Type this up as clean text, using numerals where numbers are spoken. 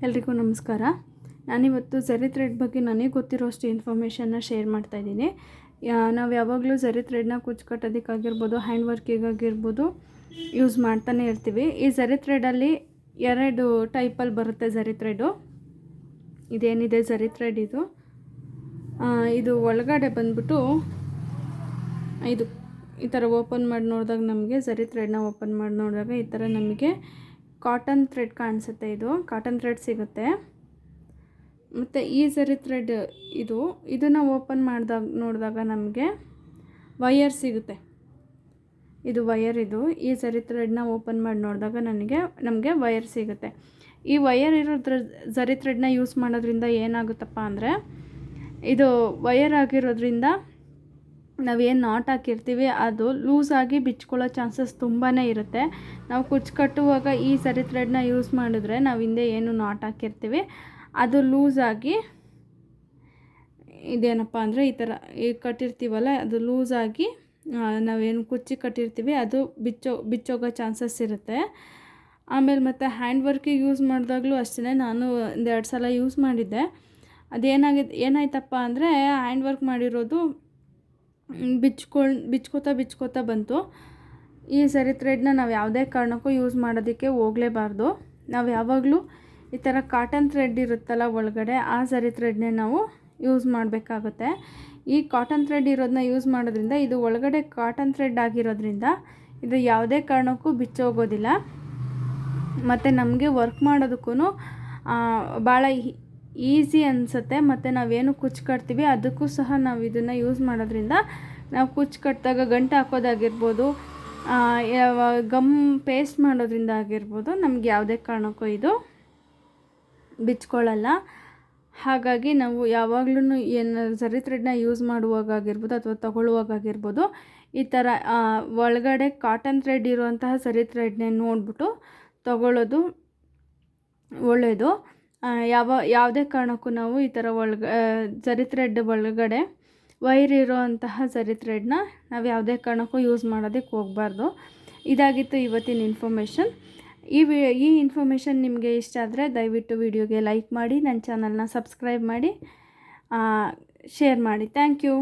ಎಲ್ರಿಗೂ ನಮಸ್ಕಾರ. ನಾನಿವತ್ತು ಝರಿ ಥ್ರೆಡ್ ಬಗ್ಗೆ ನನಗೆ ಗೊತ್ತಿರೋಷ್ಟು ಇನ್ಫಾರ್ಮೇಷನ್ನ ಶೇರ್ ಮಾಡ್ತಾಯಿದ್ದೀನಿ. ನಾವು ಯಾವಾಗಲೂ ಝರಿ ಥ್ರೆಡ್ನ ಕುಚ್ಚು ಕಟ್ಟೋದಕ್ಕಾಗಿರ್ಬೋದು, ಹ್ಯಾಂಡ್ ವರ್ಕಿಗಾಗಿರ್ಬೋದು ಯೂಸ್ ಮಾಡ್ತಾನೆ ಇರ್ತೀವಿ. ಈ ಝರಿ ಥ್ರೆಡಲ್ಲಿ 2 ಟೈಪಲ್ಲಿ ಬರುತ್ತೆ ಝರಿ ಥ್ರೆಡು. ಇದೇನಿದೆ ಝರಿ ಥ್ರೆಡ್ ಇದು ಒಳಗಡೆ ಬಂದ್ಬಿಟ್ಟು ಇದು ಈ ಥರ ಓಪನ್ ಮಾಡಿ ನೋಡಿದಾಗ ನಮಗೆ ಝರಿ ಥ್ರೆಡ್ನ ಓಪನ್ ಮಾಡಿ ನೋಡಿದಾಗ ಈ ಥರ ನಮಗೆ ಕಾಟನ್ ಥ್ರೆಡ್ ಕಾಣಿಸುತ್ತೆ. ಇದು ಕಾಟನ್ ಥ್ರೆಡ್ ಸಿಗುತ್ತೆ. ಮತ್ತು ಈ ಝರಿ ಥ್ರೆಡ್ ಇದನ್ನು ಓಪನ್ ಮಾಡಿದಾಗ ನೋಡಿದಾಗ ನಮಗೆ ವಯರ್ ಸಿಗುತ್ತೆ. ಇದು ವಯರ್. ಈ ಝರಿ ಥ್ರೆಡ್ನ ಓಪನ್ ಮಾಡಿ ನೋಡಿದಾಗ ನಮಗೆ ವಯರ್ ಸಿಗುತ್ತೆ. ಈ ವಯರ್ ಝರಿ ಥ್ರೆಡ್ನ ಯೂಸ್ ಮಾಡೋದ್ರಿಂದ ಏನಾಗುತ್ತಪ್ಪ ಅಂದರೆ, ಇದು ವಯರ್ ಆಗಿರೋದ್ರಿಂದ ನಾವೇನು ನಾಟ್ ಹಾಕಿರ್ತೀವಿ ಅದು ಲೂಸಾಗಿ ಬಿಚ್ಕೊಳ್ಳೋ ಚಾನ್ಸಸ್ ತುಂಬಾ ಇರುತ್ತೆ. ನಾವು ಕುಚ್ಚು ಕಟ್ಟುವಾಗ ಈ ಝರಿ ಥ್ರೆಡ್ನ ಯೂಸ್ ಮಾಡಿದ್ರೆ ನಾವು ಹಿಂದೆ ಏನು ನಾಟ್ ಹಾಕಿರ್ತೀವಿ ಅದು ಲೂಸಾಗಿ ಇದೇನಪ್ಪ ಅಂದರೆ ಈ ಥರ ಕಟ್ಟಿರ್ತೀವಲ್ಲ ಅದು ಲೂಸಾಗಿ ನಾವೇನು ಕುಚ್ಚಿ ಕಟ್ಟಿರ್ತೀವಿ ಅದು ಬಿಚ್ಚೋಗೋ ಚಾನ್ಸಸ್ ಇರುತ್ತೆ. ಆಮೇಲೆ ಮತ್ತು ಹ್ಯಾಂಡ್ ವರ್ಕಿಗೆ ಯೂಸ್ ಮಾಡಿದಾಗಲೂ ಅಷ್ಟೇ. ನಾನು 1-2 ಸಲ ಯೂಸ್ ಮಾಡಿದ್ದೆ. ಏನಾಯ್ತಪ್ಪ ಅಂದರೆ, ಹ್ಯಾಂಡ್ ವರ್ಕ್ ಮಾಡಿರೋದು ಬಿಚ್ಕೋತಾ ಬಂತು. ಈ ಝರಿ ಥ್ರೆಡ್ನ ನಾವು ಯಾವುದೇ ಕಾರಣಕ್ಕೂ ಯೂಸ್ ಮಾಡೋದಕ್ಕೆ ಹೋಗಲೇಬಾರ್ದು. ನಾವು ಯಾವಾಗಲೂ ಈ ಥರ ಕಾಟನ್ ಥ್ರೆಡ್ ಇರುತ್ತಲ್ಲ ಒಳಗಡೆ, ಆ ಝರಿ ಥ್ರೆಡ್ನೇ ನಾವು ಯೂಸ್ ಮಾಡಬೇಕಾಗುತ್ತೆ. ಈ ಕಾಟನ್ ಥ್ರೆಡ್ ಇರೋದನ್ನ ಯೂಸ್ ಮಾಡೋದ್ರಿಂದ, ಇದು ಒಳಗಡೆ ಕಾಟನ್ ಥ್ರೆಡ್ ಆಗಿರೋದ್ರಿಂದ ಇದು ಯಾವುದೇ ಕಾರಣಕ್ಕೂ ಬಿಚ್ಚೋಗೋದಿಲ್ಲ. ಮತ್ತು ನಮಗೆ ವರ್ಕ್ ಮಾಡೋದಕ್ಕೂ ಭಾಳ ಈಸಿ ಅನಿಸುತ್ತೆ. ಮತ್ತು ನಾವೇನು ಕುಚ್ಚು ಕಟ್ತೀವಿ ಅದಕ್ಕೂ ಸಹ ನಾವು ಇದನ್ನು ಯೂಸ್ ಮಾಡೋದ್ರಿಂದ ನಾವು ಕುಚ್ಚು ಕಟ್ಟಿದಾಗ ಗಂಟು ಹಾಕೋದಾಗಿರ್ಬೋದು, ಗಮ್ ಪೇಸ್ಟ್ ಮಾಡೋದ್ರಿಂದ ಆಗಿರ್ಬೋದು, ನಮ್ಗೆ ಯಾವುದೇ ಕಾರಣಕ್ಕೂ ಇದು ಬಿಚ್ಕೊಳ್ಳಲ್ಲ. ಹಾಗಾಗಿ ನಾವು ಯಾವಾಗ್ಲೂ ಏನು ಝರಿ ಥ್ರೆಡ್ನ ಯೂಸ್ ಮಾಡುವಾಗಾಗಿರ್ಬೋದು ಅಥವಾ ತಗೊಳ್ಳುವಾಗಾಗಿರ್ಬೋದು ಈ ಥರ ಒಳಗಡೆ ಕಾಟನ್ ಥ್ರೆಡ್ ಇರುವಂತಹ ಝರಿ ಥ್ರೆಡ್ನೇ ನೋಡಿಬಿಟ್ಟು ತಗೊಳ್ಳೋದು ಒಳ್ಳೆಯದು. ಯಾವುದೇ ಕಾರಣಕ್ಕೂ ನಾವು ಈ ಥರ ಝರಿ ಥ್ರೆಡ್ ಒಳಗಡೆ ವೈರ್ ಇರೋವಂತಹ ಝರಿ ಥ್ರೆಡ್ನ ನಾವು ಯಾವುದೇ ಕಾರಣಕ್ಕೂ ಯೂಸ್ ಮಾಡೋದಕ್ಕೆ ಹೋಗಬಾರ್ದು. ಇದಾಗಿತ್ತು ಇವತ್ತಿನ ಇನ್ಫಾರ್ಮೇಷನ್. ಈ ಇನ್ಫಾರ್ಮೇಷನ್ ನಿಮಗೆ ಇಷ್ಟ ಆದರೆ ದಯವಿಟ್ಟು ವಿಡಿಯೋಗೆ ಲೈಕ್ ಮಾಡಿ, ನನ್ನ ಚಾನಲ್ನ ಸಬ್ಸ್ಕ್ರೈಬ್ ಮಾಡಿ, ಶೇರ್ ಮಾಡಿ. Thank you.